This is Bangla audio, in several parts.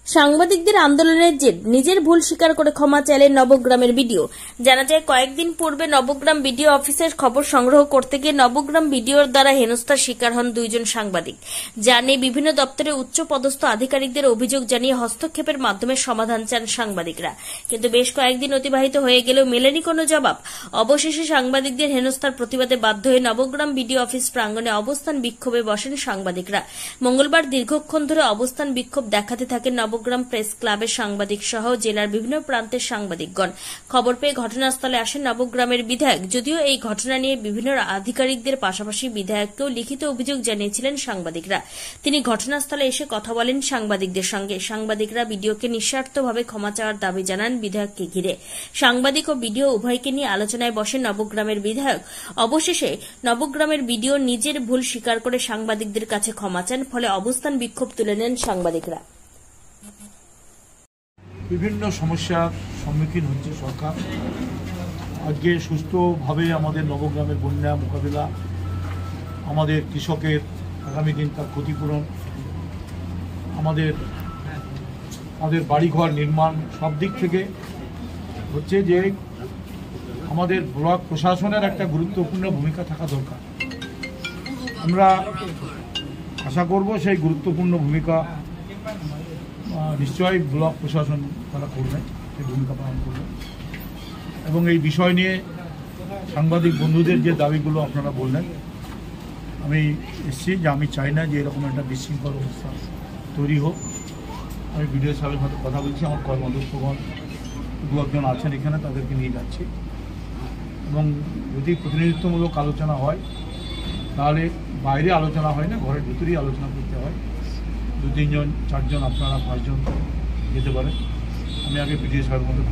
সাংবাদিকদের আন্দোলনের জের নিজের ভুল স্বীকার করে ক্ষমা চাইলেন নবগ্রামের বিডিও। জানা যায়, কয়েকদিন পূর্বে নবগ্রাম বিডিও অফিসের খবর সংগ্রহ করতে গিয়ে নবগ্রাম বিডিওর দ্বারা হেনস্থার শিকার হন দুইজন সাংবাদিক। যা নিয়ে বিভিন্ন দপ্তরে উচ্চ পদস্থ আধিকারিকদের অভিযোগ জানিয়ে হস্তক্ষেপের মাধ্যমে সমাধান চান সাংবাদিকরা, কিন্তু বেশ কয়েকদিন অতিবাহিত হয়ে গেলেও মেলেনি কোনো জবাব। অবশেষে সাংবাদিকদের হেনস্থার প্রতিবাদে বাধ্য হয়ে নবগ্রাম বিডিও অফিস প্রাঙ্গণে অবস্থান বিক্ষোভে বসেন সাংবাদিকরা। মঙ্গলবার দীর্ঘক্ষণ ধরে অবস্থান বিক্ষোভ দেখাতে থাকেন নবগ্রাম প্রেস ক্লাবের সাংবাদিক সহ জেলার বিভিন্ন প্রান্তের সাংবাদিকগণ। খবর পেয়ে ঘটনাস্থলে আসেন নবগ্রামের বিধায়ক। যদিও এই ঘটনা নিয়ে বিভিন্ন আধিকারিকদের পাশাপাশি বিধায়ককেও লিখিত অভিযোগ জানিয়েছিলেন সাংবাদিকরা। তিনি ঘটনাস্থলে এসে কথা বলেন সাংবাদিকদের সঙ্গে। সাংবাদিকরা বিডিওকে নিঃস্বার্থভাবে ক্ষমা চাওয়ার দাবি জানান বিধায়ককে ঘিরে। সাংবাদিক ও বিডিও উভয়কে নিয়ে আলোচনায় বসেন নবগ্রামের বিধায়ক। অবশেষে নবগ্রামের বিডিও নিজের ভুল স্বীকার করে সাংবাদিকদের কাছে ক্ষমা চান, ফলে অবস্থান বিক্ষোভ তুলে নেন সাংবাদিকরা। বিভিন্ন সমস্যার সম্মুখীন হচ্ছে সরকার। আজকে সুস্থভাবে আমাদের নবগ্রামের বন্যা মোকাবিলা, আমাদের কৃষকের আগামী দিন তার ক্ষতিপূরণ, আমাদের বাড়িঘর নির্মাণ, সব দিক থেকে হচ্ছে যে আমাদের ব্লক প্রশাসনের একটা গুরুত্বপূর্ণ ভূমিকা থাকা দরকার। আমরা আশা করব সেই গুরুত্বপূর্ণ ভূমিকা নিশ্চয়ই ব্লক প্রশাসন তারা করবে, সেই ভূমিকা পালন করবে। এবং এই বিষয় নিয়ে সাংবাদিক বন্ধুদের যে দাবিগুলো আপনারা বললেন, আমি এসেছি যে আমি চাই না যে এরকম একটা বিশৃঙ্খল অবস্থা তৈরি হোক। আমি বিডিও সাহেবের সাথে কথা বলছি, আমার কর্মদক্ষগণ দু একজন আছেন এখানে, তাদেরকে নিয়ে যাচ্ছি। এবং যদি প্রতিনিধিত্বমূলক আলোচনা হয় তাহলে বাইরে আলোচনা হয় না, ঘরের ভিতরেই আলোচনা করতে হয়। 2-3 জন 4 জন আপনারা 5 জন যেতে পারেন। আমি আগে বিডিও সাহেবের মধ্যে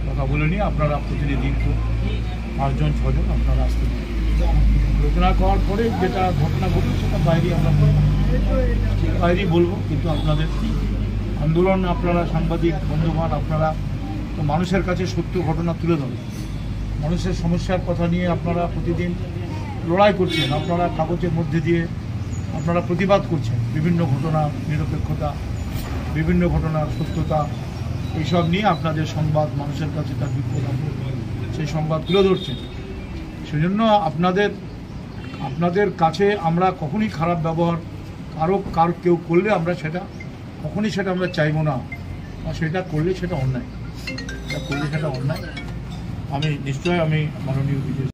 কথা বলে নিয়ে আপনারা প্রতিনিধিত্ব 5 জন 6 জন আপনারা আসতে পারেন। আলোচনা করার পরে যেটা ঘটনা ঘটবে সেটা বাইরেই বলবো। কিন্তু আপনাদের আন্দোলন, আপনারা সাংবাদিক বন্ধুবান, আপনারা তো মানুষের কাছে সত্য ঘটনা তুলে ধরেন, মানুষের সমস্যার কথা নিয়ে আপনারা প্রতিদিন লড়াই করছেন, আপনারা কাগজের মধ্যে দিয়ে আপনারা প্রতিবাদ করছেন বিভিন্ন ঘটনা, নিরপেক্ষতা, বিভিন্ন ঘটনার সত্যতা, এইসব নিয়ে আপনাদের সংবাদ মানুষের কাছে তার বিপদ সেই সংবাদ তুলে ধরছেন। সেজন্য আপনাদের কাছে আমরা কখনই খারাপ ব্যবহার কেউ করলে আমরা কখনই সেটা আমরা চাইবো না, আর সেটা করলে সেটা অন্যায়। আমি নিশ্চয়ই মাননীয় বিজয়